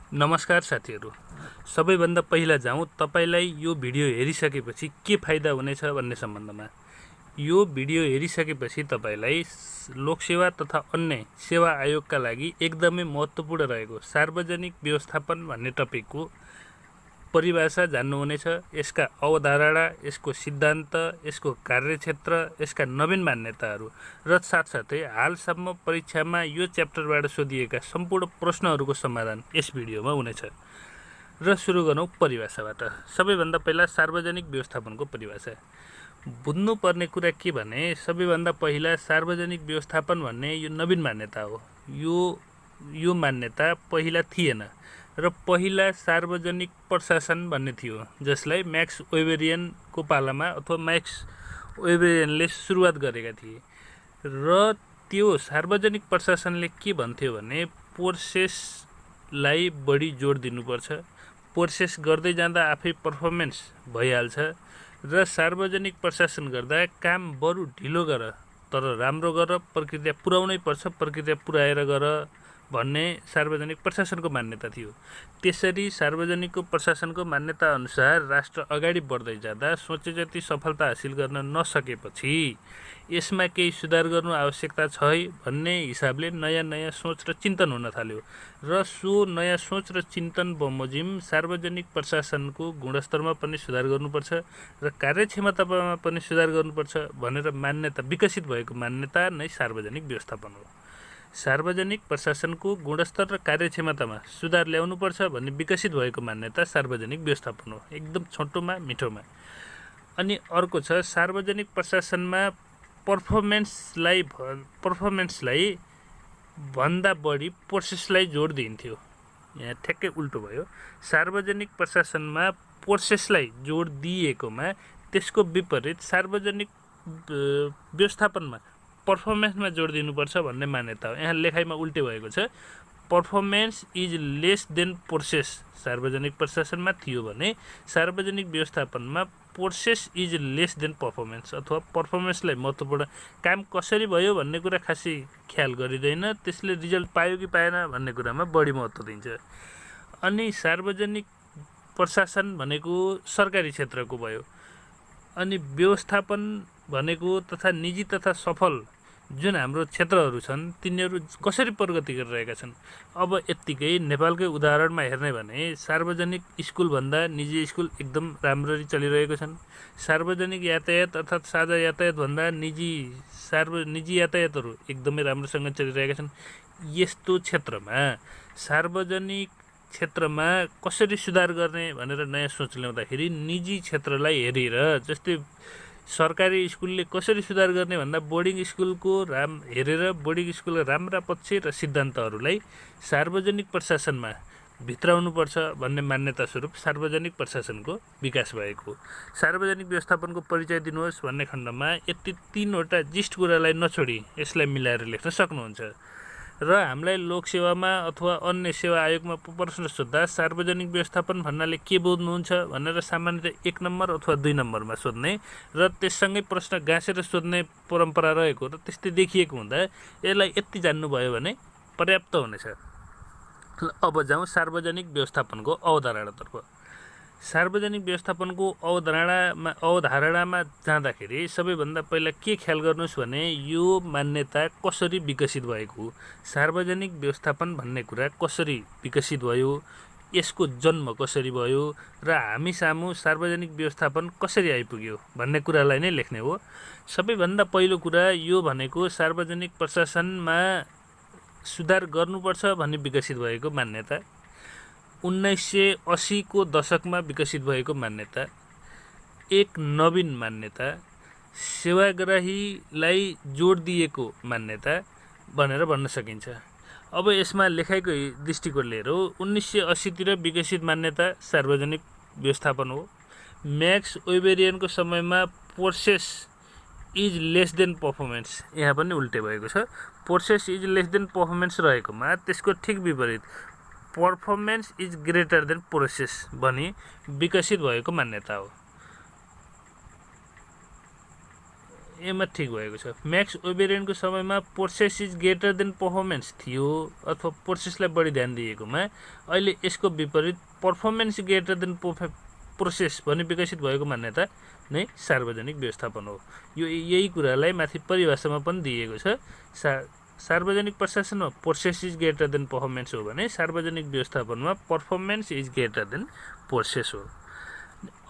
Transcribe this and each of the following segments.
नमस्कार साथीहरु, सबैभन्दा पहिला जाउँ तपाईलाई यो भिडियो हेरिसकेपछि के फाइदा हुनेछ भन्ने सम्बन्धमा। यो भिडियो हेरिसकेपछि तपाईलाई लोकसेवा तथा अन्य सेवा आयोगका लागि एकदमै महत्त्वपूर्ण रहेको सार्वजनिक व्यवस्थापन भन्ने टपिकको परिभाषा जान्नुहुनेछ, यसका अवधारणा, यसको सिद्धान्त, यसको कार्यक्षेत्र, यसका नवीन मान्यताहरू र साथसाथै हालसम्म परीक्षामा यो च्याप्टरबाट सोधिएका सम्पूर्ण प्रश्नहरूको समाधान यस भिडियोमा हुनेछ। र सुरु गरौँ परिभाषाबाट। सबैभन्दा पहिला सार्वजनिक व्यवस्थापनको परिभाषा। बुझ्नुपर्ने कुरा के भने सबैभन्दा पहिला सार्वजनिक व्यवस्थापन भन्ने यो नवीन मान्यता हो। यो मान्यता पहिला थिएन र पहिला सार्वजनिक प्रशासन भन्ने थियो, जसलाई मैक्स वेबरियनको पालामा अथवा मैक्स वेबरियनले सुरुवात गरेका थिए। र त्यो सार्वजनिक प्रशासनले के भन्थ्यो भने प्रोसेसलाई बढी जोड दिनुपर्छ, प्रोसेस गर्दै जाँदा आफै पर्फर्मेन्स भइहाल्छ र सार्वजनिक प्रशासन गर्दा काम बरु ढिलो गर तर राम्रो गर, प्रक्रिया पुर्याउनै पर्छ, प्रक्रिया पुर्याएर गर भन्ने सार्वजनिक प्रशासनको मान्यता थियो। त्यसरी सार्वजनिकको प्रशासनको मान्यता अनुसार राष्ट्र अगाडि बढ्दै जाँदा सोचे जति सफलता हासिल गर्न नसकेपछि यसमा केही सुधार गर्नु आवश्यकता छ है भन्ने हिसाबले नयाँ सोच र चिन्तन हुन थाल्यो र सो नयाँ सोच र चिन्तन बमोजिम सार्वजनिक प्रशासनको गुणस्तरमा पनि सुधार गर्नुपर्छ र कार्यक्षमतामा पनि सुधार गर्नुपर्छ भनेर मान्यता विकसित भएको मान्यता नै सार्वजनिक व्यवस्थापन हो। सार्वजनिक प्रशासनको गुणस्तर र कार्यक्षमतामा सुधार ल्याउनुपर्छ भन्ने विकसित भएको मान्यता सार्वजनिक व्यवस्थापन हो, एकदम छोटोमा मिठोमा। अनि अर्को छ सार्वजनिक प्रशासनमा पर्फर्मेन्सलाई भन्दा बढी प्रोसेसलाई जोड दिइन्थ्यो। यहाँ ठ्याक्कै उल्टो भयो। सार्वजनिक प्रशासनमा प्रोसेसलाई जोड दिएकोमा त्यसको विपरीत सार्वजनिक व्यवस्थापनमा पर्फर्मेन्समा जोड दिनुपर्छ भन्ने मान्यता हो। यहाँ लेखाइमा उल्टे भएको छ। Performance is less than process सार्वजनिक प्रशासनमा थियो भने सार्वजनिक व्यवस्थापनमा process is less than performance अथवा पर्फर्मेन्सलाई महत्त्वपूर्ण, काम कसरी भयो भन्ने कुरा खासै ख्याल गरिँदैन, त्यसले रिजल्ट पायो कि पाएन भन्ने कुरामा बढी महत्त्व दिन्छ। अनि सार्वजनिक प्रशासन भनेको सरकारी क्षेत्रको भयो, अनि व्यवस्थापन भनेको तथा निजी तथा सफल जुन हाम्रो क्षेत्रहरू छन् तिनीहरू कसरी प्रगति गरिरहेका छन्। अब यत्तिकै नेपालकै उदाहरणमा हेर्ने भने सार्वजनिक स्कुलभन्दा निजी स्कुल एकदम राम्ररी चलिरहेको छन्। सार्वजनिक यातायात अर्थात् साझा यातायातभन्दा निजी यातायातहरू एकदमै राम्रोसँग चलिरहेका छन्। यस्तो क्षेत्रमा सार्वजनिक क्षेत्रमा कसरी सुधार गर्ने भनेर नयाँ सोच ल्याउँदाखेरि निजी क्षेत्रलाई हेरेर, जस्तै सरकारी स्कुलले कसरी सुधार गर्ने भन्दा बोर्डिङ स्कुलको हेरेर बोर्डिङ स्कुलका राम्रा पक्ष र सिद्धान्तहरूलाई सार्वजनिक प्रशासनमा भित्राउनुपर्छ भन्ने मान्यता स्वरूप सार्वजनिक प्रशासनको विकास भएको। सार्वजनिक व्यवस्थापनको परिचय दिनुहोस् भन्ने खण्डमा यति 3वटा जिस्ट कुरालाई नछोडी यसलाई मिलाएर लेख्न सक्नुहुन्छ। र हामीलाई लोकसेवामा अथवा अन्य सेवा आयोगमा प्रश्न सोध्दा सार्वजनिक व्यवस्थापन भन्नाले के बुझ्नुहुन्छ भनेर सामान्यतः 1 नम्बर अथवा 2 नम्बरमा सोध्ने र त्यससँगै प्रश्न गाँसेर सोध्ने परम्परा रहेको र त्यस्तै देखिएको हुँदा यसलाई यति जान्नुभयो भने पर्याप्त हुनेछ। अब जाउँ सार्वजनिक व्यवस्थापनको अवधारणातर्फ। सार्वजनिक व्यवस्थापनको अवधारणामा जाँदाखेरि सबैभन्दा पहिला के ख्याल गर्नुहोस् भने यो मान्यता कसरी विकसित भएको, सार्वजनिक व्यवस्थापन भन्ने कुरा कसरी विकसित भयो, यसको जन्म कसरी भयो र हामी सामु सार्वजनिक व्यवस्थापन कसरी आइपुग्यो भन्ने कुरालाई नै लेख्ने हो। सबैभन्दा पहिलो कुरा यो भनेको सार्वजनिक प्रशासनमा सुधार गर्नुपर्छ भन्ने विकसित भएको मान्यता, 1980 को दशकमा विकसित भएको मान्यता, एक नवीन मान्यता, सेवाग्राहीलाई जोड दिएको मान्यता भनेर भन्न सकिन्छ। अब यसमा लेखाइको दृष्टिकोणले हेरौँ, 1980 तिर विकसित मान्यता सार्वजनिक व्यवस्थापन हो। मैक्स वेबरियनको समयमा process is less than performance, यहाँ पनि उल्टे भएको छ। Process is less than performance रहेकोमा त्यसको ठिक विपरीत performance is greater then process भनी विकसित भएको मान्यता हो। एमा ठिक भएको छ। म्याक्स वेबरियनको समयमा process is greater than performance थियो अथवा प्रोसेसलाई बढी ध्यान दिएकोमा अहिले यसको विपरीत पर्फर्मेन्स ग्रेटर देन प्रोसेस भन्ने विकसित भएको मान्यता नै सार्वजनिक व्यवस्थापन हो। यो यही कुरालाई माथि परिभाषामा पनि दिएको छ। सार्वजनिक प्रशासनमा process is greater than performance हो भने सार्वजनिक व्यवस्थापनमा performance is greater then process हो।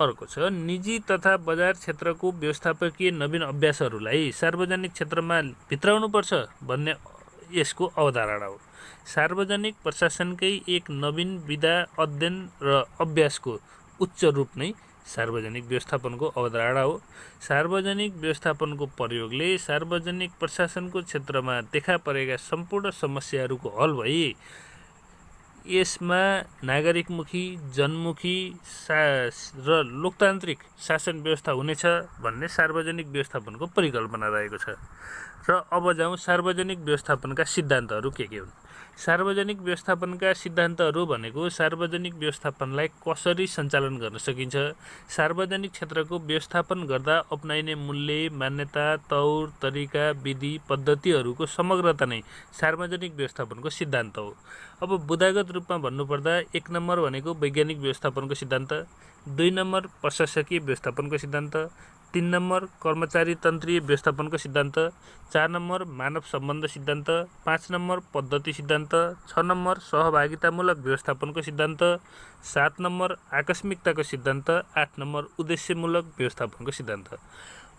अर्को छ निजी तथा बजार क्षेत्रको व्यवस्थापकीय नवीन अभ्यासहरूलाई सार्वजनिक क्षेत्रमा भित्राउनुपर्छ भन्ने यसको अवधारणा हो। सार्वजनिक प्रशासनकै एक नवीन विधा अध्ययन र अभ्यासको उच्च रूप नै सार्वजनिक व्यवस्थापनको अवधारणा हो। सार्वजनिक व्यवस्थापनको प्रयोगले सार्वजनिक प्रशासनको क्षेत्रमा देखा परेका सम्पूर्ण समस्याहरूको हल भई यसमा नागरिकमुखी जनमुखी र लोकतान्त्रिक शासन व्यवस्था हुनेछ भन्ने सार्वजनिक व्यवस्थापनको परिकल्पना रहेको छ। र अब जाउँ सार्वजनिक व्यवस्थापनका सिद्धान्तहरू के हुन्। सार्वजनिक व्यवस्थापनका सिद्धान्तहरू भनेको सार्वजनिक व्यवस्थापनलाई कसरी सञ्चालन गर्न सकिन्छ, सार्वजनिक क्षेत्रको व्यवस्थापन गर्दा अपनाइने मूल्य, मान्यता, तौर तरिका, विधि पद्धतिहरूको समग्रता नै सार्वजनिक व्यवस्थापनको सिद्धान्त हो। अब बुदागत रूपमा भन्नुपर्दा 1 नम्बर भनेको वैज्ञानिक व्यवस्थापनको सिद्धान्त, 2 नम्बर प्रशासकीय व्यवस्थापनको सिद्धान्त, 3 नम्बर कर्मचारी तन्त्रीय व्यवस्थापनको सिद्धान्त, 4 नम्बर मानव सम्बन्ध सिद्धान्त, 5 नम्बर पद्धति सिद्धान्त, 6 नम्बर सहभागितामूलक व्यवस्थापनको सिद्धान्त, 7 नम्बर आकस्मिकताको सिद्धान्त, 8 नम्बर उद्देश्यमूलक व्यवस्थापनको सिद्धान्त।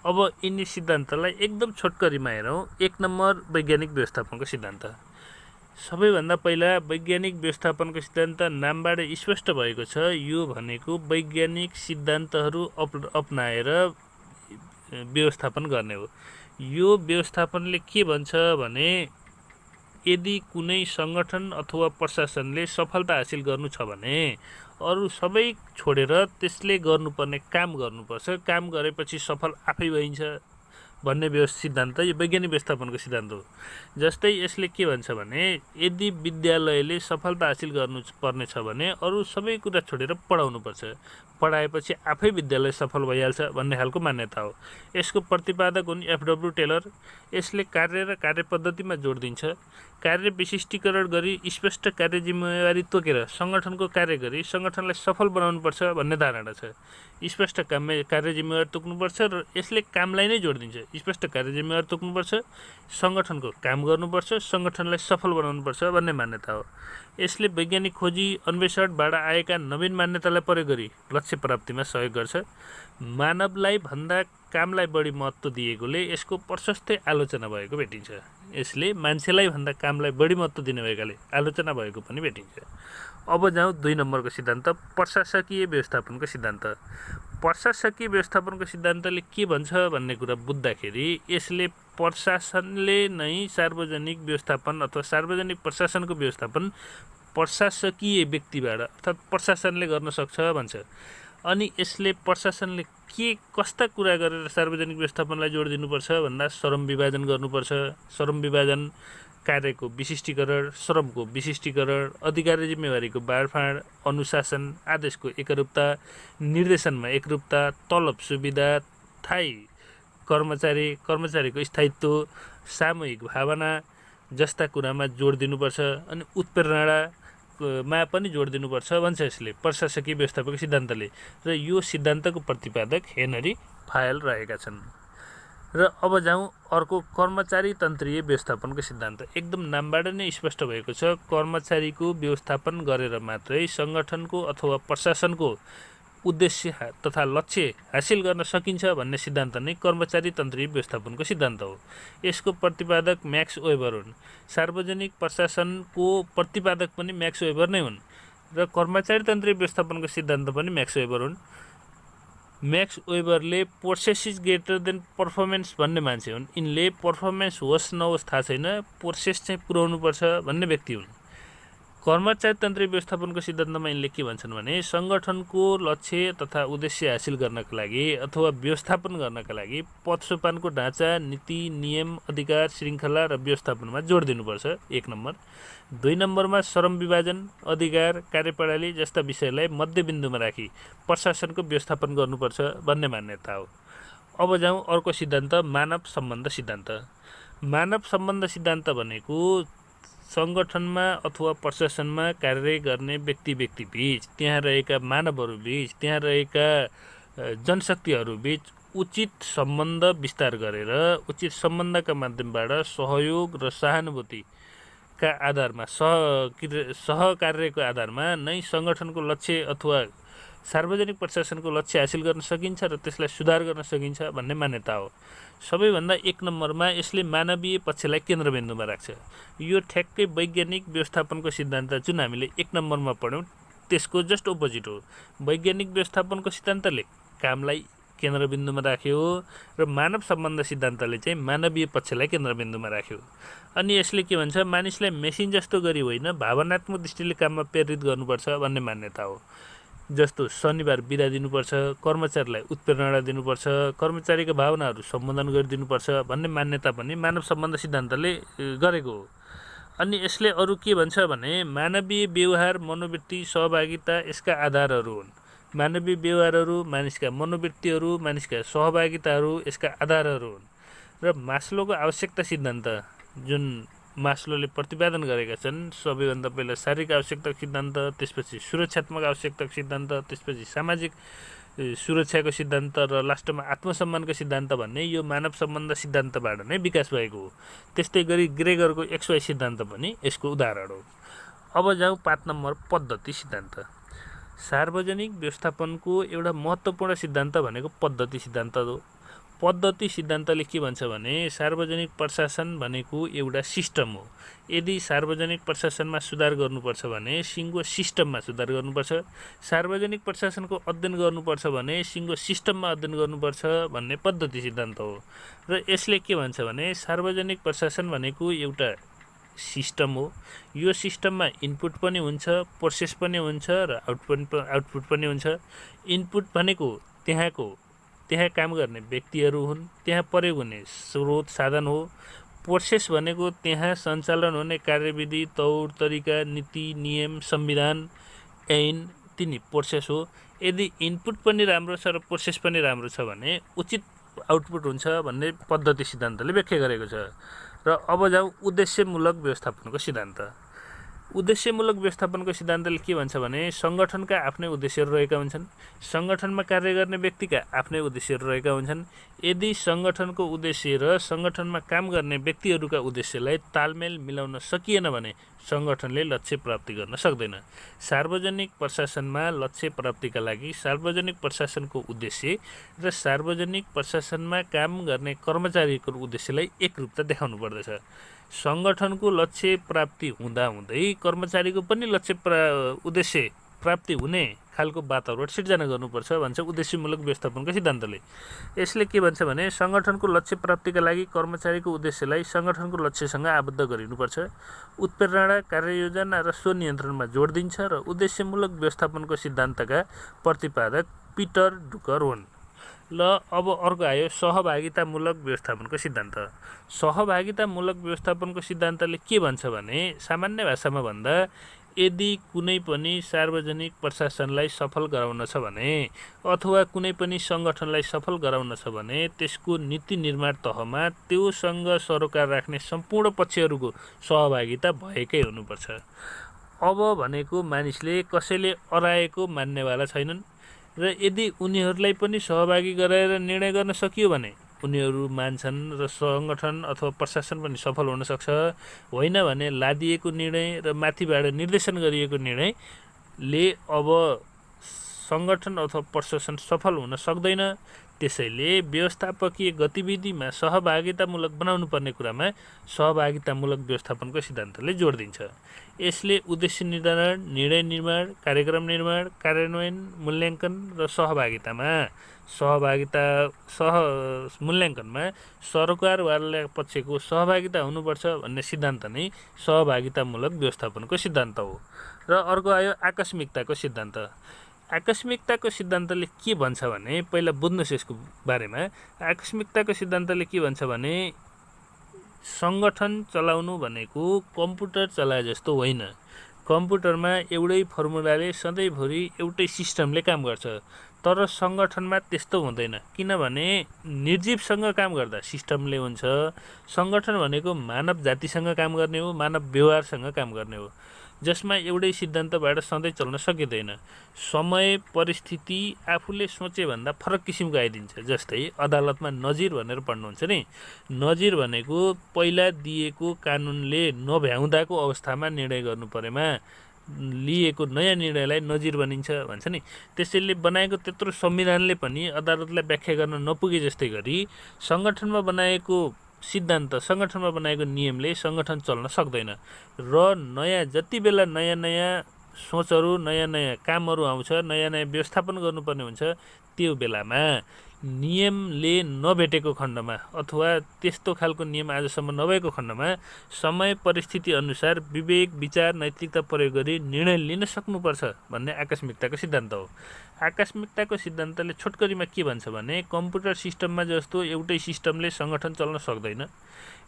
अब यिनी सिद्धान्तलाई एकदम छोटकरीमा हेरौँ। 1 नम्बर वैज्ञानिक व्यवस्थापनको सिद्धान्त। सबैभन्दा पहिला वैज्ञानिक व्यवस्थापनको सिद्धान्त नामबाट स्पष्ट भएको छ। यो भनेको वैज्ञानिक सिद्धान्तहरू अपनाएर व्यवस्थापन गर्ने हो। यो व्यवस्थापनले के भन्छ भने यदि कुनै सङ्गठन अथवा प्रशासनले सफलता हासिल गर्नु छ भने अरू सबै छोडेर त्यसले गर्नुपर्ने काम गर्नुपर्छ। काम गरेपछि सफल आफै भइन्छ भन्ने सिद्धान्त यो वैज्ञानिक व्यवस्थापनको सिद्धान्त हो। जस्तै यसले के भन्छ भने यदि विद्यालयले सफलता हासिल गर्नुपर्ने छ भने अरू सबै कुरा छोडेर पढाउनुपर्छ, पढाएपछि आफै विद्यालय सफल भइहाल्छ भन्ने खालको मान्यता हो। यसको प्रतिपादक हुन् एफडब्ल्यू टेलर। यसले कार्य र कार्यपद्धतिमा जोड दिन्छ। कार्य विशिष्टीकरण गरी स्पष्ट कार्य जिम्मेवारी तोकेर सङ्गठनको कार्य गरी सङ्गठनलाई सफल बनाउनुपर्छ भन्ने धारणा छ। स्पष्ट कार्य जिम्मेवारी तोक्नुपर्छ र यसले कामलाई नै जोड दिन्छ। स्पष्ट कार्य जिम्मेवारी तोक्नुपर्छ, सङ्गठनको काम गर्नुपर्छ, सङ्गठनलाई सफल बनाउनुपर्छ भन्ने मान्यता हो। यसले वैज्ञानिक खोजी अन्वेषणबाट आएका नवीन मान्यतालाई प्रयोग गरी लक्ष्य प्राप्तिमा सहयोग गर्छ। मानवलाई भन्दा कामलाई बढी महत्त्व दिएकोले यसको प्रशस्तै आलोचना भएको भेटिन्छ। यसले मान्छेलाई भन्दा कामलाई बढी महत्त्व दिने भएकाले आलोचना भएको पनि भेटिन्छ। अब जाउँ 2 नम्बरको सिद्धान्त, प्रशासकीय व्यवस्थापनको सिद्धान्त। प्रशासकीय व्यवस्थापनको सिद्धान्तले के भन्छ भन्ने कुरा बुझ्दाखेरि यसले प्रशासनले नै सार्वजनिक व्यवस्थापन अथवा सार्वजनिक प्रशासनको व्यवस्थापन प्रशासकीय व्यक्तिबाट अर्थात् प्रशासनले गर्न सक्छ भन्छ। अनि यसले प्रशासनले कस्ता कुरा गरेर सार्वजनिक व्यवस्थापनलाई जोड दिनुपर्छ भन्दा श्रम विभाजन गर्नुपर्छ। श्रम विभाजन, कार्यको विशिष्टीकरण, श्रमको विशिष्टीकरण, अधिकार जिम्मेवारीको बाँडफाँड, अनुशासन, आदेशको एकरूपता, निर्देशनमा एकरूपता, तलब सुविधा, स्थायी कर्मचारीको स्थायित्व, सामूहिक भावना जस्ता कुरामा जोड दिनुपर्छ। अनि उत्प्रेरणामा पनि जोड दिनुपर्छ भन्छ यसले प्रशासकीय व्यवस्थापनको सिद्धान्तले। र यो सिद्धान्तको प्रतिपादक हेनरी फायल रहेका छन्। र अब जाउँ अर्को कर्मचारी तन्त्रीय व्यवस्थापनको सिद्धान्त। एकदम नामबाट नै स्पष्ट भएको छ। कर्मचारीको व्यवस्थापन गरेर मात्रै सङ्गठनको अथवा प्रशासनको उद्देश्य तथा लक्ष्य हासिल गर्न सकिन्छ भन्ने सिद्धान्त नै कर्मचारी तन्त्रीय व्यवस्थापनको सिद्धान्त हो। यसको प्रतिपादक म्याक्स वेबर हुन्। सार्वजनिक प्रशासनको प्रतिपादक पनि म्याक्स वेबर नै हुन् र कर्मचारी तन्त्रीय व्यवस्थापनको सिद्धान्त पनि म्याक्स वेबर हुन्। म्याक्स वेबरले process is greater than performance भन्ने मान्छे हुन्। यिनले पर्फर्मेन्स होस् नहोस् थाहा छैन, प्रोसेस चाहिँ पुर्याउनुपर्छ भन्ने व्यक्ति हुन्। कर्मचारी तन्त्रीय व्यवस्थापनको सिद्धान्तमा यिनले के भन्छन् भने सङ्गठनको लक्ष्य तथा उद्देश्य हासिल गर्नका लागि अथवा व्यवस्थापन गर्नका लागि पद सोपानको ढाँचा, नीति, नियम, अधिकार, श्रृङ्खला र व्यवस्थापनमा जोड दिनुपर्छ 1 नम्बर। 2 नम्बरमा श्रम विभाजन, अधिकार, कार्यप्रणाली जस्ता विषयलाई मध्यबिन्दुमा राखी प्रशासनको व्यवस्थापन गर्नुपर्छ भन्ने मान्यता हो। अब जाउँ अर्को सिद्धान्त, मानव सम्बन्ध सिद्धान्त। मानव सम्बन्ध सिद्धान्त भनेको सङ्गठनमा अथवा प्रशासनमा कार्य गर्ने व्यक्ति बीच, त्यहाँ रहेका मानवहरूबीच, त्यहाँ रहेका जनशक्तिहरूबीच उचित सम्बन्ध विस्तार गरेर उचित सम्बन्धका माध्यमबाट सहयोग र सहानुभूतिका आधारमा सहकार्यको आधारमा नै सङ्गठनको लक्ष्य अथवा सार्वजनिक प्रशासनको लक्ष्य हासिल गर्न सकिन्छ र त्यसलाई सुधार गर्न सकिन्छ भन्ने मान्यता हो। सबैभन्दा एक नम्बरमा यसले मानवीय पक्षलाई केन्द्रबिन्दुमा राख्छ। यो ठ्याक्कै वैज्ञानिक व्यवस्थापनको सिद्धान्त जुन हामीले एक नम्बरमा पढ्यौँ त्यसको जस्ट अपोजिट हो। वैज्ञानिक व्यवस्थापनको सिद्धान्तले कामलाई केन्द्रबिन्दुमा राख्यो र मानव सम्बन्ध सिद्धान्तले चाहिँ मानवीय पक्षलाई केन्द्रबिन्दुमा राख्यो। अनि यसले के भन्छ, मानिसलाई मेसिन जस्तो गरी होइन भावनात्मक दृष्टिले काममा प्रेरित गर्नुपर्छ भन्ने मान्यता हो। जस्तो शनिबार बिदा दिनुपर्छ, कर्मचारीलाई उत्प्रेरणा दिनुपर्छ, कर्मचारीका भावनाहरू सम्बोधन गरिदिनुपर्छ भन्ने मान्यता पनि मानव सम्बन्ध सिद्धान्तले गरेको हो। अनि यसले अरू के भन्छ भने मानवीय व्यवहार, मनोवृत्ति, सहभागिता यसका आधारहरू हुन्। मानवीय व्यवहारहरू, मानिसका मनोवृत्तिहरू, मानिसका सहभागिताहरू यसका आधारहरू हुन्। र मास्लोको आवश्यकता सिद्धान्त जुन मास्लोले प्रतिपादन गरेका छन्, सबैभन्दा पहिला शारीरिक आवश्यकता सिद्धान्त, त्यसपछि सुरक्षात्मक आवश्यकता सिद्धान्त, त्यसपछि सामाजिक सुरक्षाको सिद्धान्त र लास्टमा आत्मसम्मानको सिद्धान्त भन्ने यो मानव सम्बन्ध सिद्धान्तबाट नै विकास भएको हो। त्यस्तै गरी ग्रेगरको XY सिद्धान्त पनि यसको उदाहरण हो। अब जाउँ 5 नम्बर, पद्धति सिद्धान्त। सार्वजनिक व्यवस्थापनको एउटा महत्त्वपूर्ण सिद्धान्त भनेको पद्धति सिद्धान्त हो। पद्धति सिद्धान्तले के भन्छ भने सार्वजनिक प्रशासन भनेको एउटा सिस्टम हो। यदि सार्वजनिक प्रशासनमा सुधार गर्नुपर्छ भने सिङ्गो सिस्टममा सुधार गर्नुपर्छ। सार्वजनिक प्रशासनको अध्ययन गर्नुपर्छ भने सिङ्गो सिस्टममा अध्ययन गर्नुपर्छ भन्ने पद्धति सिद्धान्त हो। र यसले के भन्छ भने सार्वजनिक प्रशासन भनेको एउटा सिस्टम हो। यो सिस्टममा इनपुट पनि हुन्छ, प्रोसेस पनि हुन्छ र आउटपुट पनि हुन्छ। इनपुट भनेको त्यहाँ काम गर्ने व्यक्तिहरू हुन्, त्यहाँ प्रयोग हुने स्रोत साधन हो। प्रोसेस भनेको त्यहाँ सञ्चालन हुने कार्यविधि, तौर तरिका, नीति, नियम, संविधान, ऐन तिनी प्रोसेस हो। यदि इनपुट पनि राम्रो छ र प्रोसेस पनि राम्रो छ भने उचित आउटपुट हुन्छ भन्ने पद्धति सिद्धान्तले व्याख्या गरेको छ। र अब जाउँ उद्देश्यमूलक व्यवस्थापनको सिद्धान्त। उद्देश्यमूलक व्यवस्थापनको सिद्धान्तले के भन्छ भने सङ्गठनका आफ्नै उद्देश्यहरू रहेका हुन्छन्, सङ्गठनमा कार्य गर्ने व्यक्तिका आफ्नै उद्देश्यहरू रहेका हुन्छन्। यदि सङ्गठनको उद्देश्य र सङ्गठनमा काम गर्ने व्यक्तिहरूका उद्देश्यलाई तालमेल मिलाउन सकिएन भने सङ्गठनले लक्ष्य प्राप्ति गर्न सक्दैन। सार्वजनिक प्रशासनमा लक्ष्य प्राप्तिका लागि सार्वजनिक प्रशासनको उद्देश्य र सार्वजनिक प्रशासनमा काम गर्ने कर्मचारीको उद्देश्यलाई एकरूपता देखाउनु पर्दछ। सङ्गठनको लक्ष्य प्राप्ति हुँदाहुँदै कर्मचारीको पनि उद्देश्य प्राप्ति हुने खालको वातावरण सिर्जना गर्नुपर्छ भन्छ उद्देश्यमूलक व्यवस्थापनको सिद्धान्तले। यसले के भन्छ भने सङ्गठनको लक्ष्य प्राप्तिका लागि कर्मचारीको उद्देश्यलाई सङ्गठनको लक्ष्यसँग आबद्ध गरिनुपर्छ। उत्प्रेरणा, कार्ययोजना र स्वनियन्त्रणमा जोड दिन्छ र उद्देश्यमूलक व्यवस्थापनको सिद्धान्तका प्रतिपादक पिटर ड्रुकर हुन्। ल अब अर्को आयो सहभागितामूलक व्यवस्थापनको सिद्धान्त। सहभागितामूलक व्यवस्थापनको सिद्धान्तले के भन्छ भने सामान्य भाषामा भन्दा यदि कुनै पनि सार्वजनिक प्रशासनलाई सफल गराउन छ भने अथवा कुनै पनि सङ्गठनलाई सफल गराउन छ भने त्यसको नीति निर्माण तहमा त्योसँग सरोकार राख्ने सम्पूर्ण पक्षहरूको सहभागिता भएकै हुनुपर्छ। अब भनेको मानिसले कसैले अराएको मान्नेवाला छैनन् र यदि उनीहरूलाई पनि सहभागी गराएर निर्णय गर्न सकियो भने उनीहरू मान्छन् र सङ्गठन अथवा प्रशासन पनि सफल हुन सक्छ। होइन भने लादिएको निर्णय र माथिबाट निर्देशन गरिएको निर्णयले अब सङ्गठन अथवा प्रशासन सफल हुन सक्दैन। त्यसैले व्यवस्थापकीय गतिविधिमा सहभागितामूलक बनाउनु पर्ने कुरामा सहभागितामूलक व्यवस्थापनको सिद्धान्तले जोड दिन्छ। यसले उद्देश्य निर्धारण, निर्णय निर्माण, कार्यक्रम निर्माण, कार्यान्वयन, मूल्याङ्कन र मूल्याङ्कनमा सरकारवाला पक्षको सहभागिता हुनुपर्छ भन्ने सिद्धान्त नै सहभागितामूलक व्यवस्थापनको सिद्धान्त हो। र अर्को आयो आकस्मिकताको सिद्धान्त। आकस्मिकताको सिद्धान्तले के भन्छ भने पहिला बुझ्नुहोस् यसको बारेमा। आकस्मिकताको सिद्धान्तले के भन्छ भने सङ्गठन चलाउनु भनेको कम्प्युटर चलाए जस्तो होइन। कम्प्युटरमा एउटै फर्मुलाले सधैँभरि एउटै सिस्टमले काम गर्छ। तर सङ्गठनमा त्यस्तो हुँदैन, किनभने निर्जीवसँग काम गर्दा सिस्टमले हुन्छ। सङ्गठन भनेको मानव जातिसँग काम गर्ने हो, मानव व्यवहारसँग काम गर्ने हो, जसमा एउटै सिद्धान्तबाट सधैँ चल्न सकिँदैन। समय परिस्थिति आफूले सोचेभन्दा फरक किसिमको आइदिन्छ। जस्तै अदालतमा नजिर भनेर पढ्नुहुन्छ नि, नजिर भनेको पहिला दिएको कानुनले नभ्याउँदाको अवस्थामा निर्णय गर्नु परेमा लिएको नयाँ निर्णयलाई नजिर भनिन्छ भन्छ नि। त्यसैले बनाएको त्यत्रो संविधानले पनि अदालतलाई व्याख्या गर्न नपुगे जस्तै गरी सङ्गठनमा बनाएको सिद्धान्त, सङ्गठनमा बनाएको नियमले सङ्गठन चल्न सक्दैन। र नयाँ जति बेला नयाँ नयाँ सोचहरू, नयाँ नयाँ कामहरू आउँछ, नयाँ नयाँ व्यवस्थापन गर्नुपर्ने हुन्छ, त्यो बेलामा नियमले नभेटेको खण्डमा अथवा त्यस्तो खालको नियम आजसम्म नभएको खण्डमा समय परिस्थिति अनुसार विवेक, विचार, नैतिकता प्रयोग गरी निर्णय लिन सक्नुपर्छ भन्ने आकस्मिकताको सिद्धान्त हो। आकस्मिकताको सिद्धान्तले छोटकरीमा के भन्छ भने कम्प्युटर सिस्टममा जस्तो एउटै सिस्टमले सङ्गठन चल्न सक्दैन।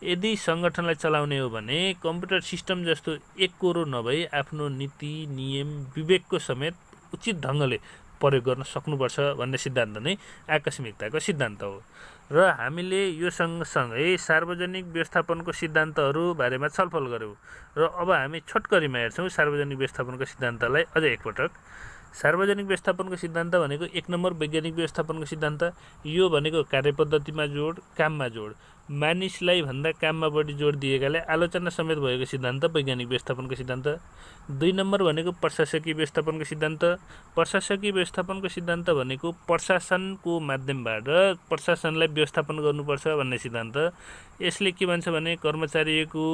यदि सङ्गठनलाई चलाउने हो भने कम्प्युटर सिस्टम जस्तो एककोरो नभई आफ्नो नीति, नियम, विवेकको समेत उचित ढङ्गले प्रयोग गर्न सक्नुपर्छ भन्ने सिद्धान्त नै आकस्मिकताको सिद्धान्त हो। र हामीले यो सँगसँगै सार्वजनिक व्यवस्थापनको सिद्धान्तहरू बारेमा छलफल गऱ्यौँ। र अब हामी छोटकरीमा हेर्छौँ सार्वजनिक व्यवस्थापनको सिद्धान्तलाई अझ एकपटक। सार्वजनिक व्यवस्थापनको सिद्धान्त भनेको 1 नम्बर वैज्ञानिक व्यवस्थापनको सिद्धान्त। यो भनेको कार्यपद्धतिमा जोड, काममा जोड, मानिसलाई भन्दा काममा बढी जोड दिएकाले आलोचना समेत भएको सिद्धान्त वैज्ञानिक व्यवस्थापनको सिद्धान्त। 2 नम्बर भनेको प्रशासकीय व्यवस्थापनको सिद्धान्त। प्रशासकीय व्यवस्थापनको सिद्धान्त भनेको प्रशासनको माध्यमबाट प्रशासनलाई व्यवस्थापन गर्नुपर्छ भन्ने सिद्धान्त। यसले के भन्छ भने कर्मचारीको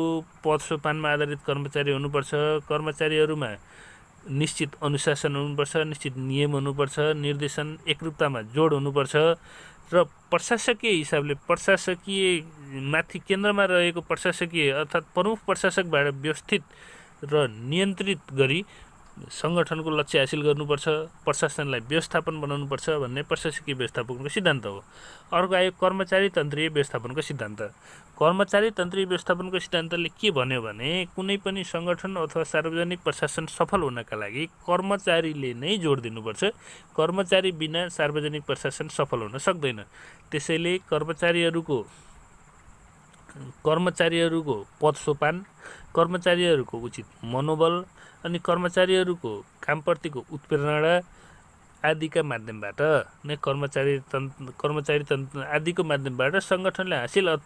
पद सोपानमा आधारित कर्मचारी हुनुपर्छ, कर्मचारीहरूमा निश्चित अनुशासन हुनुपर्छ, निश्चित नियम हुनुपर्छ, निर्देशन एकरूपतामा जोड हुनुपर्छ। र प्रशासकीय हिसाबले प्रशासकीय माथि केन्द्रमा रहेको प्रशासकीय अर्थात् प्रमुख प्रशासकबाट व्यवस्थित र नियन्त्रित गरी सङ्गठनको लक्ष्य हासिल गर्नुपर्छ, प्रशासनलाई व्यवस्थापन बनाउनुपर्छ भन्ने प्रशासकीय व्यवस्थापनको सिद्धान्त हो। अर्को आयो कर्मचारी तन्त्रीय व्यवस्थापनको सिद्धान्त। कर्मचारी तन्त्रीय व्यवस्थापनको सिद्धान्तले के भन्यो भने कुनै पनि सङ्गठन अथवा सार्वजनिक प्रशासन सफल हुनका लागि कर्मचारीले नै जोड दिनुपर्छ। कर्मचारी बिना सार्वजनिक प्रशासन सफल हुन सक्दैन। त्यसैले कर्मचारीहरूको पद सोपान, कर्मचारीहरूको उचित मनोबल अनि कर्मचारीहरूको कामप्रतिको उत्प्रेरणा आदिका माध्यमबाट नै कर्मचारी तन्त्र आदिको माध्यमबाट सङ्गठनले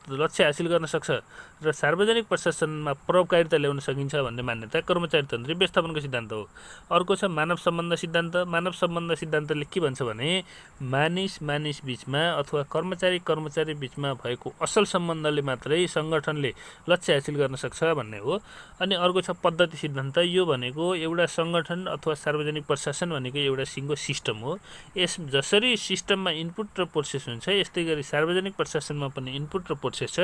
लक्ष्य हासिल गर्न सक्छ र सार्वजनिक प्रशासनमा प्रभावकारिता ल्याउन सकिन्छ भन्ने मान्यता कर्मचारी तन्त्रीय व्यवस्थापनको सिद्धान्त हो। अर्को छ मानव सम्बन्ध सिद्धान्त। मानव सम्बन्ध सिद्धान्तले के भन्छ भने मानिस बिचमा अथवा कर्मचारी बिचमा भएको असल सम्बन्धले मात्रै सङ्गठनले लक्ष्य हासिल गर्न सक्छ भन्ने हो। अनि अर्को छ पद्धति सिद्धान्त। यो भनेको एउटा सङ्गठन अथवा सार्वजनिक प्रशासन भनेको एउटा सिङ्गो सिस्टम हो। यस जसरी सिस्टममा इनपुट र प्रोसेस हुन्छ यस्तै गरी सार्वजनिक प्रशासनमा पनि इनपुट र प्रोसेस छ,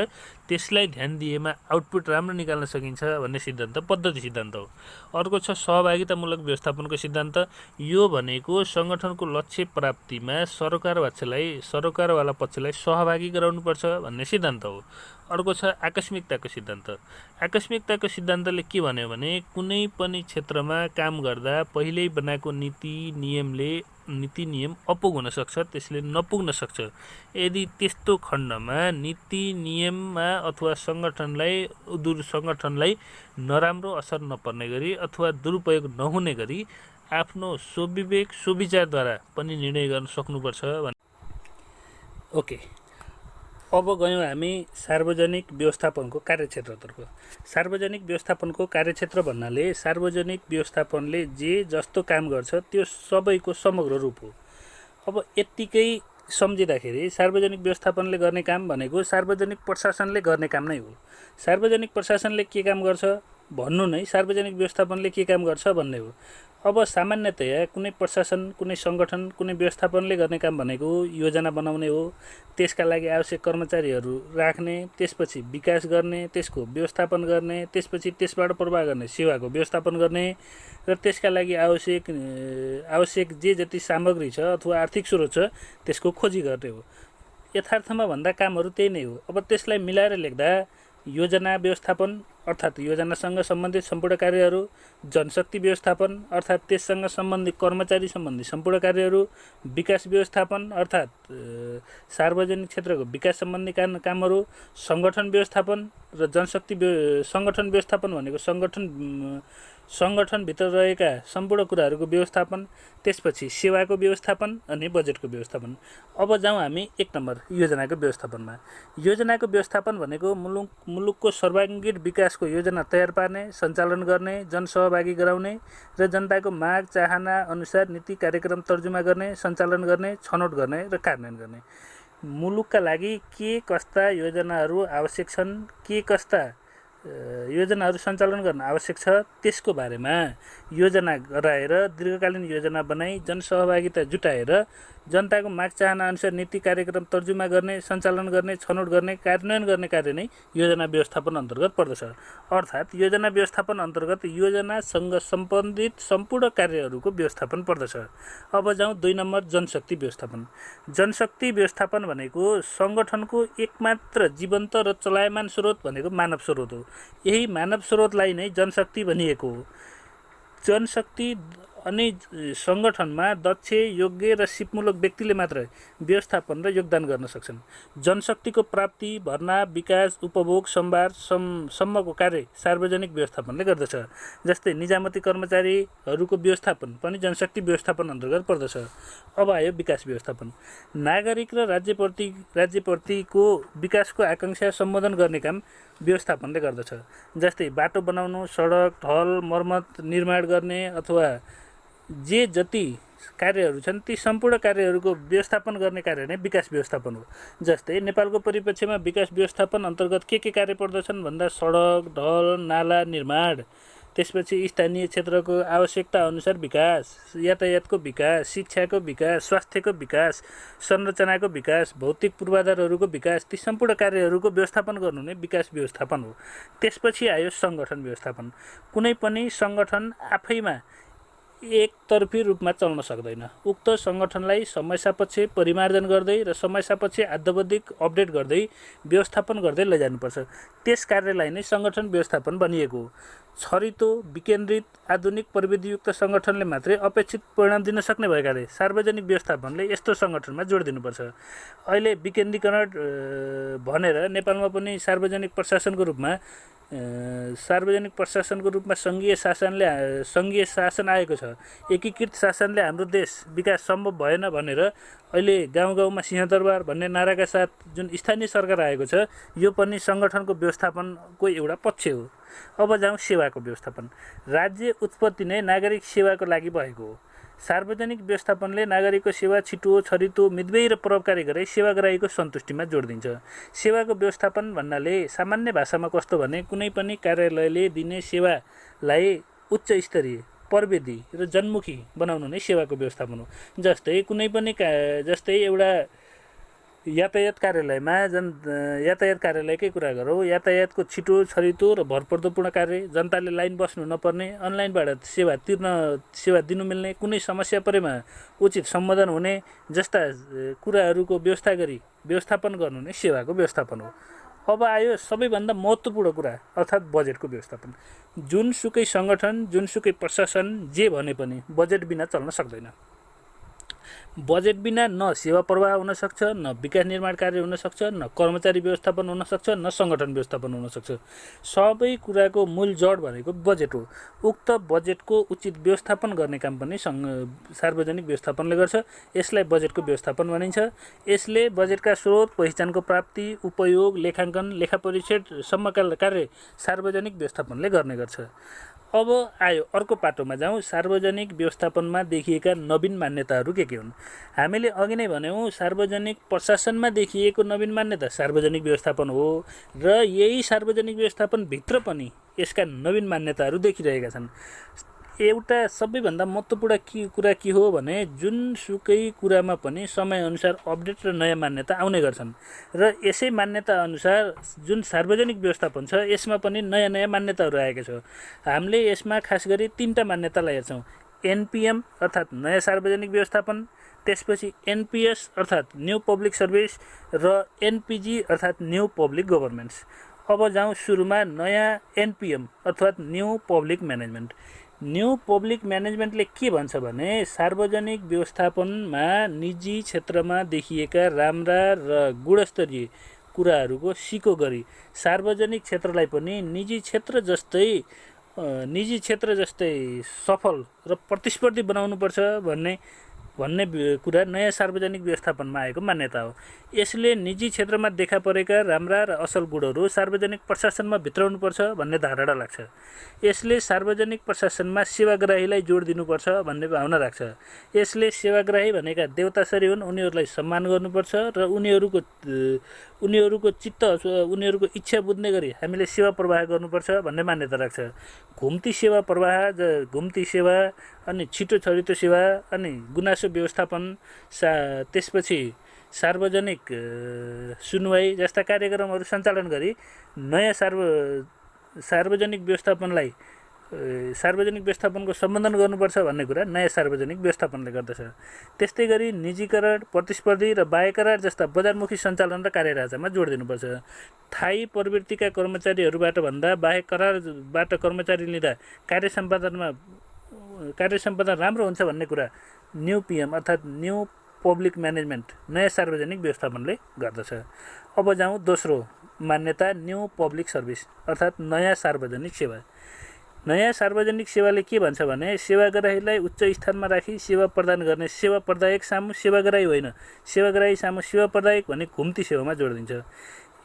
त्यसलाई ध्यान दिएमा आउटपुट राम्रो निकाल्न सकिन्छ भन्ने सिद्धान्त पद्धति सिद्धान्त हो। अर्को छ सहभागितामूलक व्यवस्थापनको सिद्धान्त। यो भनेको सङ्गठनको लक्ष्य प्राप्तिमा सरकारवाला पक्षलाई सहभागी गराउनुपर्छ भन्ने सिद्धान्त हो। अर्को छ आकस्मिकताको सिद्धान्त। आकस्मिकताको सिद्धान्तले के भन्यो भने कुनै पनि क्षेत्रमा काम गर्दा पहिल्यै बनाएको नीति नियम अपुग हुन सक्छ, त्यसले नपुग्न सक्छ। यदि त्यस्तो खण्डमा नीति नियममा अथवा सङ्गठनलाई नराम्रो असर नपर्ने गरी अथवा दुरुपयोग नहुने गरी आफ्नो स्वविवेक स्वविचारद्वारा पनि निर्णय गर्न सक्नुपर्छ। ओके, अब गयौँ हामी सार्वजनिक व्यवस्थापनको कार्यक्षेत्रतर्फ। सार्वजनिक व्यवस्थापनको कार्यक्षेत्र भन्नाले सार्वजनिक व्यवस्थापनले जे जस्तो काम गर्छ त्यो सबैको समग्र रूप हो। अब यत्तिकै सम्झिँदाखेरि सार्वजनिक व्यवस्थापनले गर्ने काम भनेको सार्वजनिक प्रशासनले गर्ने काम नै हो। सार्वजनिक प्रशासनले के काम गर्छ भन्नु नै सार्वजनिक व्यवस्थापनले के काम गर्छ भन्ने हो। अब सामान्यतया कुनै प्रशासन, कुनै सङ्गठन, कुनै व्यवस्थापनले गर्ने काम भनेको योजना बनाउने हो, त्यसका लागि आवश्यक कर्मचारीहरू राख्ने, त्यसपछि विकास गर्ने, त्यसको व्यवस्थापन गर्ने, त्यसपछि त्यसबाट प्रवाह गर्ने सेवाको व्यवस्थापन गर्ने र त्यसका लागि आवश्यक जे जति सामग्री छ अथवा आर्थिक स्रोत छ त्यसको खोजी गर्ने हो। यथार्थमा भन्दा कामहरू त्यही नै हो। अब त्यसलाई मिलाएर लेख्दा योजना व्यवस्थापन अर्थात् योजनासँग सम्बन्धित सम्पूर्ण कार्यहरू, जनशक्ति व्यवस्थापन अर्थात् त्यससँग सम्बन्धित कर्मचारी सम्बन्धी सम्पूर्ण कार्यहरू, विकास व्यवस्थापन अर्थात् सार्वजनिक क्षेत्रको विकास सम्बन्धी कामहरू, सङ्गठन व्यवस्थापन र जनशक्ति सङ्गठन व्यवस्थापन भनेको सङ्गठनभित्र रहेका सम्पूर्ण कुराहरूको व्यवस्थापन, त्यसपछि सेवाको व्यवस्थापन अनि बजेटको व्यवस्थापन। अब जाउँ हामी 1 नम्बर योजनाको व्यवस्थापनमा। योजनाको व्यवस्थापन भनेको मुलुकको सर्वाङ्गीण विकासको योजना तयार पार्ने, सञ्चालन गर्ने, जनसहभागी गराउने र जनताको माग चाहना अनुसार नीति कार्यक्रम तर्जुमा गर्ने, सञ्चालन गर्ने, छनौट गर्ने र कार्यान्वयन गर्ने। मुलुकका लागि के कस्ता योजनाहरू आवश्यक छन्, के कस्ता योजनाहरू सञ्चालन गर्न आवश्यक छ, त्यसको बारेमा योजना गराएर दीर्घकालीन योजना बनाई जनसहभागिता जुटाएर जनताको माग चाहना अनुसार नीति कार्यक्रम तर्जुमा गर्ने, सञ्चालन गर्ने, छनौट गर्ने, कार्यान्वयन गर्ने कार्य नै योजना व्यवस्थापन अन्तर्गत पर्दछ। अर्थात् योजना व्यवस्थापन अन्तर्गत योजनासँग सम्बन्धित सम्पूर्ण कार्यहरूको व्यवस्थापन पर्दछ। अब जाउँ 2 नम्बर जनशक्ति व्यवस्थापन। जनशक्ति व्यवस्थापन भनेको सङ्गठनको एकमात्र जीवन्त र चलायमान स्रोत भनेको मानव स्रोत हो। यही मानव स्रोतलाई नै जनशक्ति भनिएको हो। जनशक्ति अनि सङ्गठनमा दक्ष, योग्य र सिपमूलक व्यक्तिले मात्र व्यवस्थापन र योगदान गर्न सक्छन्। जनशक्तिको प्राप्ति, भर्ना, विकास, उपभोग, सम्भार सम्मको कार्य सार्वजनिक व्यवस्थापनले गर्दछ। जस्तै निजामती कर्मचारीहरूको व्यवस्थापन पनि जनशक्ति व्यवस्थापन अन्तर्गत पर्दछ। अब आयो विकास व्यवस्थापन। नागरिक र राज्यप्रतिको विकासको आकाङ्क्षा सम्बोधन गर्ने काम व्यवस्थापनले गर्दछ। जस्तै बाटो बनाउनु, सडक, ढल, मर्मत, निर्माण गर्ने अथवा जे जति कार्यहरू छन् ती सम्पूर्ण कार्यहरूको व्यवस्थापन गर्ने कार्य नै विकास व्यवस्थापन हो। जस्तै नेपालको परिप्रेक्ष्यमा विकास व्यवस्थापन अन्तर्गत के कार्य पर्दछन् भन्दा सडक, ढल, नाला निर्माण, त्यसपछि स्थानीय क्षेत्रको आवश्यकता अनुसार विकास, यातायातको विकास, शिक्षाको विकास, स्वास्थ्यको विकास, संरचनाको विकास, भौतिक पूर्वाधारहरूको विकास, ती सम्पूर्ण कार्यहरूको व्यवस्थापन गर्नु नै विकास व्यवस्थापन हो। त्यसपछि आयो सङ्गठन व्यवस्थापन। कुनै पनि सङ्गठन आफैमा एकतर्फी रूपमा चल्न सक्दैन। उक्त सङ्गठनलाई समयसापेक्ष परिमार्जन गर्दै र समयसापेक्ष अद्यावधिक अपडेट गर्दै व्यवस्थापन गर्दै लैजानुपर्छ। त्यस कार्यलाई नै सङ्गठन व्यवस्थापन भनिएको हो। छरितो, विकेन्द्रित, आधुनिक प्रविधियुक्त सङ्गठनले मात्रै अपेक्षित परिणाम दिन सक्ने भएकाले सार्वजनिक व्यवस्थापनले यस्तो सङ्गठनमा जोड दिनुपर्छ। अहिले विकेन्द्रीकरण भनेर नेपालमा पनि सार्वजनिक प्रशासनको रूपमा सङ्घीय शासन आएको छ। एकीकृत शासनले हाम्रो देश विकास सम्भव भएन भनेर अहिले गाउँ गाउँमा सिंहदरबार भन्ने नाराका साथ जुन स्थानीय सरकार आएको छ, यो पनि सङ्गठनको व्यवस्थापनको एउटा पक्ष हो। अब जाउँ सेवाको व्यवस्थापन। राज्य उत्पत्ति नै नागरिक सेवाको लागि भएको हो। सार्वजनिक व्यवस्थापनले नागरिकको सेवा छिटो, छरितो, मितव्ययी र प्रभावकारी गरी सेवाग्राहीको सन्तुष्टिमा जोड दिन्छ। सेवाको व्यवस्थापन भन्नाले सामान्य भाषामा कस्तो भने कुनै पनि कार्यालयले दिने सेवालाई उच्च स्तरीय, प्रविधि र जनमुखी बनाउनु नै सेवाको व्यवस्थापन हो। जस्तै एउटा यातायात कार्यालयमा यातायात कार्यालयकै कुरा गरौँ, यातायातको छिटो, छरितो र भरपर्दोपूर्ण कार्य, जनताले लाइन बस्नु नपर्ने, अनलाइनबाट सेवा दिनु मिल्ने, कुनै समस्या परेमा उचित सम्बोधन हुने जस्ता कुराहरूको व्यवस्थापन गर्नु नै सेवाको व्यवस्थापन हो। अब आयो सबैभन्दा महत्त्वपूर्ण कुरा अर्थात् बजेटको व्यवस्थापन। जुनसुकै सङ्गठन, जुनसुकै प्रशासन जे भने पनि बजेट बिना चल्न सक्दैन। बजेट बिना न सेवा प्रवाह हुन सक्छ, न विकास निर्माण कार्य हुन सक्छ, न कर्मचारी व्यवस्थापन हुन सक्छ, न सङ्गठन व्यवस्थापन हुन सक्छ। सबै कुराको मूल जड भनेको बजेट हो। उक्त बजेटको उचित व्यवस्थापन गर्ने काम पनि सार्वजनिक व्यवस्थापनले गर्छ। यसलाई बजेटको व्यवस्थापन भनिन्छ। यसले बजेटका स्रोत, पहिचानको प्राप्ति, उपयोग, लेखाङ्कन, लेखापरीक्षण सम्मका कार्य सार्वजनिक व्यवस्थापनले गर्ने गर्छ। अब आयो अर्को पाटोमा जाउँ। सार्वजनिक व्यवस्थापनमा देखिएका नवीन मान्यताहरू के हुन्? हामीले अघि नै भन्यौँ, सार्वजनिक प्रशासनमा देखिएको नवीन मान्यता सार्वजनिक व्यवस्थापन हो र यही सार्वजनिक व्यवस्थापनभित्र पनि यसका नवीन मान्यताहरू देखिरहेका छन्। एउटा सबैभन्दा महत्त्वपूर्ण कुरा के हो भने जुनसुकै कुरामा पनि समयअनुसार अपडेट र नयाँ मान्यता आउने गर्छन् र यसै मान्यता अनुसार जुन सार्वजनिक व्यवस्थापन छ यसमा पनि नयाँ नयाँ मान्यताहरू आएका छ। हामीले यसमा खास गरी 3टा मान्यतालाई हेर्छौँ। एनपिएम अर्थात् नयाँ सार्वजनिक व्यवस्थापन, त्यसपछि एनपिएस अर्थात् न्यू पब्लिक सर्भिस र एनपिजी अर्थात् न्यू पब्लिक गभर्नेन्स। अब जाउँ सुरुमा नयाँ एनपिएम अर्थात् new public management. New public म्यानेजमेन्टले के भन्छ भने सार्वजनिक व्यवस्थापनमा निजी क्षेत्रमा देखिएका राम्रा र गुणस्तरीय कुराहरूको सिको गरी सार्वजनिक क्षेत्रलाई पनि निजी क्षेत्र जस्तै सफल र प्रतिस्पर्धी बनाउनुपर्छ भन्ने कुरा नयाँ सार्वजनिक व्यवस्थापनमा आएको मान्यता हो। यसले निजी क्षेत्रमा देखा परेका राम्रा र असल गुणहरू सार्वजनिक प्रशासनमा भित्राउनुपर्छ भन्ने धारणा लाग्छ। यसले सार्वजनिक प्रशासनमा सेवाग्राहीलाई जोड दिनुपर्छ भन्ने भावना राख्छ। यसले सेवाग्राही भनेका देवतासरी हुन्, उनीहरूलाई सम्मान गर्नुपर्छ र उनीहरूको चित्त उनीहरूको इच्छा बुझ्ने गरी हामीले सेवा प्रवाह गर्नुपर्छ भन्ने मान्यता राख्छ। घुम्ती सेवा अनि छिटो छरितो सेवा अनि गुनासो व्यवस्थापन त्यसपछि सार्वजनिक सुनवाई जस्ता कार्यक्रमहरू सञ्चालन गरी नयाँ सार्वजनिक व्यवस्थापनको सम्बोधन गर्नुपर्छ भन्ने कुरा नयाँ सार्वजनिक व्यवस्थापनले गर्दछ। त्यस्तै गरी निजीकरण, प्रतिस्पर्धी र बाह्य करार जस्ता बजारमुखी सञ्चालन र कार्यढाँचामा जोड दिनुपर्छ। थायी प्रवृत्तिका कर्मचारीहरूबाट भन्दा बाह्य करारबाट कर्मचारी लिँदा कार्य सम्पादन राम्रो हुन्छ भन्ने कुरा न्यू पीएम अर्थात् न्यू पब्लिक म्यानेजमेन्ट नयाँ सार्वजनिक व्यवस्थापनले गर्दछ। अब जाउँ दोस्रो मान्यता न्यू पब्लिक सर्भिस अर्थात् नयाँ सार्वजनिक सेवा। नयाँ सार्वजनिक सेवाले के भन्छ भने सेवाग्राहीलाई उच्च स्थानमा राखी सेवा प्रदान गर्ने सेवा प्रदायक सामु सेवाग्राही होइन, सेवाग्राही सामु सेवा प्रदायक भन्ने घुम्ती सेवामा जोडिदिन्छ।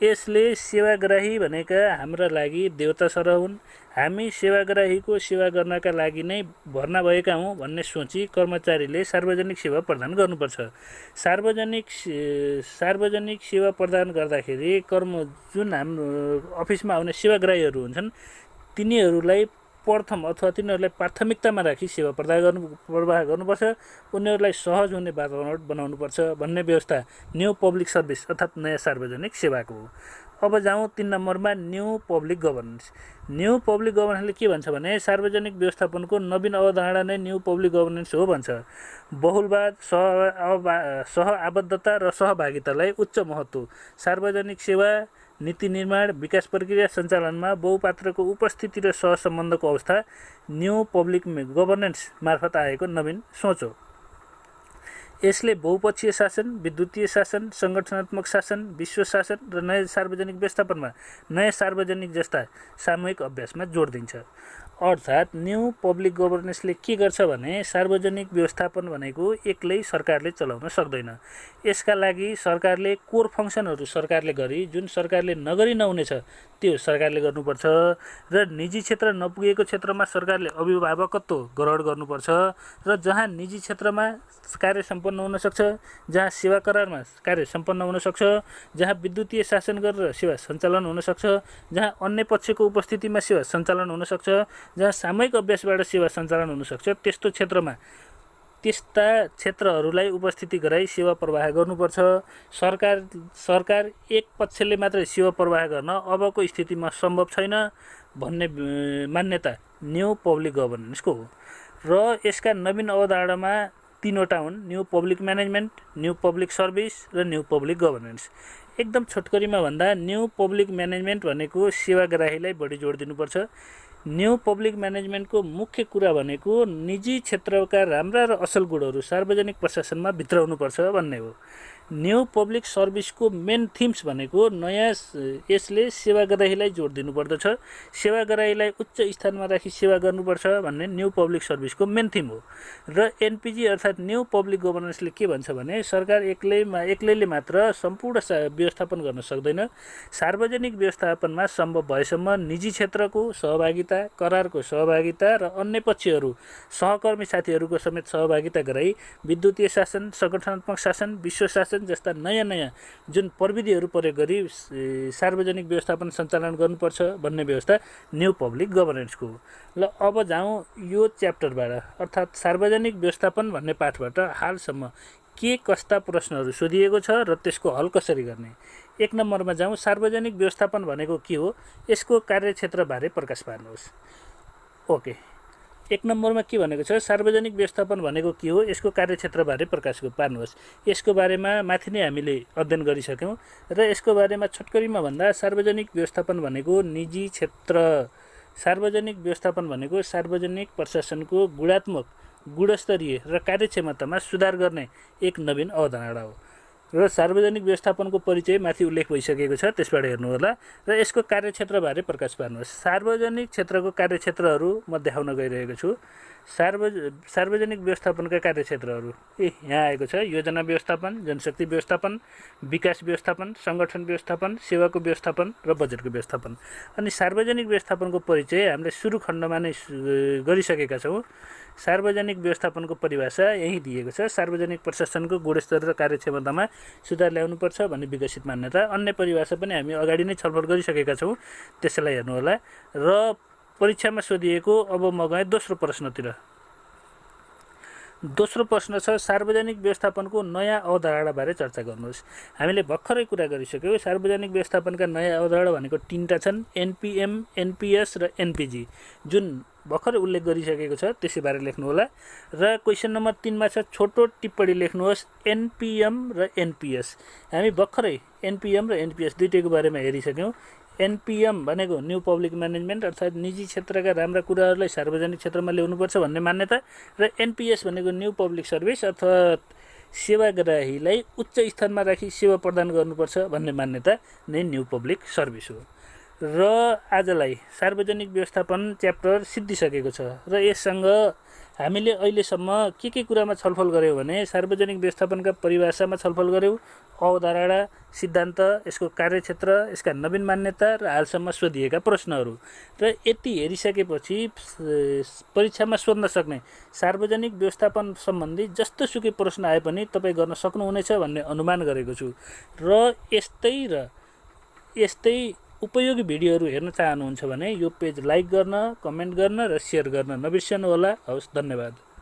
यसले सेवाग्राही भनेका हाम्रा लागि देवता सरह हुन्, हामी सेवाग्राहीको सेवा गर्नका लागि नै भर्ना भएका हौँ भन्ने सोची कर्मचारीले सार्वजनिक सेवा प्रदान गर्नुपर्छ। सार्वजनिक सेवा प्रदान गर्दाखेरि जुन हाम्रो अफिसमा आउने सेवाग्राहीहरू हुन्छन् तिनीहरूलाई प्रथम अथवा तिनीहरूलाई प्राथमिकतामा राखी सेवा प्रवाह गर्नुपर्छ, उनीहरूलाई सहज हुने वातावरण बनाउनुपर्छ भन्ने व्यवस्था न्यू पब्लिक सर्भिस अर्थात् नयाँ सार्वजनिक सेवाको हो। अब जाउँ 3 नम्बरमा new public governance. New public गभर्नेन्सले के भन्छ भने सार्वजनिक व्यवस्थापनको नवीन अवधारणा नै न्यू पब्लिक गभर्नेन्स हो भन्छ। बहुलवाद, सहआबद्धता र सहभागितालाई उच्च महत्त्व, सार्वजनिक सेवा, नीति निर्माण, विकास प्रक्रिया सञ्चालनमा बहुपात्रको उपस्थिति र सहसम्बन्धको अवस्था न्यू पब्लिक गभर्नेन्स मार्फत आएको नवीन सोच हो। यसले बहुपक्षीय शासन, विद्युतीय शासन, सङ्गठनात्मक शासन, विश्व शासन र नयाँ सार्वजनिक व्यवस्थापनमा नयाँ सार्वजनिक जस्ता सामूहिक अभ्यासमा जोड दिन्छ। अर्थात् न्यू पब्लिक गभर्नेन्सले के गर्छ भने सार्वजनिक व्यवस्थापन भनेको एक्लै सरकारले चलाउन सक्दैन। यसका लागि सरकारले कोर फङ्सनहरू सरकारले गरी जुन सरकारले नगरी नहुनेछ त्यो सरकारले गर्नुपर्छ र निजी क्षेत्र नपुगेको क्षेत्रमा सरकारले अभिभावकत्व ग्रहण गर्नुपर्छ र जहाँ निजी क्षेत्रमा कार्य सम्पन्न हुन सक्छ, जहाँ सेवा करारमा कार्य सम्पन्न हुन सक्छ, जहाँ विद्युतीय शासन गरेर सेवा सञ्चालन हुन सक्छ, जहाँ अन्य पक्षको उपस्थितिमा सेवा सञ्चालन हुन सक्छ, जहाँ सामूहिक अभ्यासबाट सेवा सञ्चालन हुन सक्छ त्यस्ता क्षेत्रहरूलाई उपस्थिति गराई सेवा प्रवाह गर्नुपर्छ। सरकार एक पक्षले मात्रै सेवा प्रवाह गर्न अबको स्थितिमा सम्भव छैन भन्ने मान्यता न्यू पब्लिक गभर्नेन्सको हो र यसका नवीन अवधारणामा 3वटा हुन्: new public management, new public service र न्यू पब्लिक गभर्नेन्स। एकदम छोटकरीमा भन्दा न्यू पब्लिक म्यानेजमेन्ट भनेको सेवाग्राहीलाई बढी जोड दिनुपर्छ। न्यू पब्लिक म्यानेजमेन्टको मुख्य कुरा भनेको निजी क्षेत्रका राम्रा र असल गुणहरू सार्वजनिक प्रशासनमा भित्राउनुपर्छ भन्ने हो। न्यू पब्लिक सर्भिसको मेन थिम्स भनेको यसले सेवाग्राहीलाई जोड दिनुपर्दछ, सेवाग्राहीलाई उच्च स्थानमा राखी सेवा गर्नुपर्छ भन्ने न्यू पब्लिक सर्भिसको मेन थिम हो। र एनपिजी अर्थात् न्यू पब्लिक गभर्नेन्सले के भन्छ भने सरकार एक्लैले मात्र सम्पूर्ण व्यवस्थापन गर्न सक्दैन। सार्वजनिक व्यवस्थापनमा सम्भव भएसम्म निजी क्षेत्रको सहभागिता, करारको सहभागिता र अन्य पक्षहरू सहकर्मी साथीहरूको समेत सहभागिता गराई विद्युतीय शासन, सङ्गठनात्मक शासन, विश्व शासन जस्ता नयाँ जुन प्रविधिहरू प्रयोग गरी सार्वजनिक व्यवस्थापन सञ्चालन गर्नुपर्छ भन्ने व्यवस्था न्यू पब्लिक गभर्नेन्सको हो। ल अब जाउँ यो च्याप्टरबाट अर्थात् सार्वजनिक व्यवस्थापन भन्ने पाठबाट हालसम्म के कस्ता प्रश्नहरू सोधिएको छ र त्यसको हल कसरी गर्ने। 1 नम्बरमा जाउँ, सार्वजनिक व्यवस्थापन भनेको के हो, यसको कार्यक्षेत्रबारे प्रकाश पार्नुहोस्। ओके, 1 नम्बरमा के भनेको छ, सार्वजनिक व्यवस्थापन भनेको के हो, यसको कार्यक्षेत्रबारे प्रकाश पार्नुहोस्। यसको बारेमा माथि नै हामीले अध्ययन गरिसक्यौँ र यसको बारेमा छोटकरीमा भन्दा सार्वजनिक व्यवस्थापन भनेको निजी क्षेत्र, सार्वजनिक व्यवस्थापन भनेको सार्वजनिक प्रशासनको गुणात्मक, गुणस्तरीय र कार्यक्षमतामा सुधार गर्ने एक नवीन अवधारणा हो र सार्वजनिक व्यवस्थापनको परिचय माथि उल्लेख भइसकेको छ, त्यसबाट हेर्नु होला र यसको कार्यक्षेत्रबारे प्रकाश पार्नुहोस्। सार्वजनिक क्षेत्रको कार्यक्षेत्रहरू म देखाउन गइरहेको छु। सार्वजनिक व्यवस्थापनका कार्यक्षेत्रहरू यहाँ आएको छ, योजना व्यवस्थापन, जनशक्ति व्यवस्थापन, विकास व्यवस्थापन, सङ्गठन व्यवस्थापन, सेवाको व्यवस्थापन र बजेटको व्यवस्थापन। अनि सार्वजनिक व्यवस्थापनको परिचय हामीले सुरु खण्डमा नै गरिसकेका छौँ। सार्वजनिक व्यवस्थापनको परिभाषा यही दिएको छ, सार्वजनिक प्रशासनको गुणस्तर र कार्यक्षमतामा सुधार ल्याउनुपर्छ भन्ने विकसित मान्यता। अन्य परिभाषा पनि हामी अगाडि नै छलफल गरिसकेका छौँ, त्यसैलाई हेर्नु होला। र परीक्षामा सोधिएको, अब म गएँ दोस्रो प्रश्नतिर। दोस्रो प्रश्न छ, सार्वजनिक व्यवस्थापनको नयाँ अवधारणाबारे चर्चा गर्नुहोस्। हामीले भर्खरै कुरा गरिसक्यौँ, सार्वजनिक व्यवस्थापनका नयाँ अवधारणा भनेको 3टा छन्, एनपीएम, एनपीएस र एनपीजी, जुन भर्खरै उल्लेख गरिसकेको छ, त्यसैबारे लेख्नु होला। र क्वेसन नम्बर 3मा छ, छोटो टिप्पणी लेख्नुहोस् एनपीएम र एनपीएस। हामी भर्खरै एनपीएम र एनपीएस दुईटैको बारेमा हेरिसक्यौँ। एनपीएम भनेको न्यू पब्लिक म्यानेजमेन्ट, अर्थात् निजी क्षेत्रका राम्रा कुराहरूलाई सार्वजनिक क्षेत्रमा ल्याउनुपर्छ भन्ने मान्यता, र एनपीएस भनेको न्यू पब्लिक सर्भिस अर्थात् सेवाग्राहीलाई उच्च स्थानमा राखी सेवा प्रदान गर्नुपर्छ भन्ने मान्यता नै न्यू पब्लिक सर्भिस हो। र आजलाई सार्वजनिक व्यवस्थापन च्याप्टर सिद्धिसकेको छ र यससँग हामीले अहिलेसम्म के कुरामा छलफल गऱ्यौँ भने सार्वजनिक व्यवस्थापनका परिभाषामा छलफल गऱ्यौँ, अवधारणा, सिद्धान्त, यसको कार्यक्षेत्र, यसका नवीन मान्यता र हालसम्म सोधिएका प्रश्नहरू। र यति हेरिसकेपछि परीक्षामा सोध्न सक्ने सार्वजनिक व्यवस्थापन सम्बन्धी जस्तो सुकै प्रश्न आए पनि तपाईँ गर्न सक्नुहुनेछ भन्ने अनुमान गरेको छु। र यस्तै उपयोगी भिडियोहरू हेर्न चाहनुहुन्छ भने यो पेज लाइक गर्न, कमेन्ट गर्न र सेयर गर्न नबिर्सनु होला। हवस्, धन्यवाद।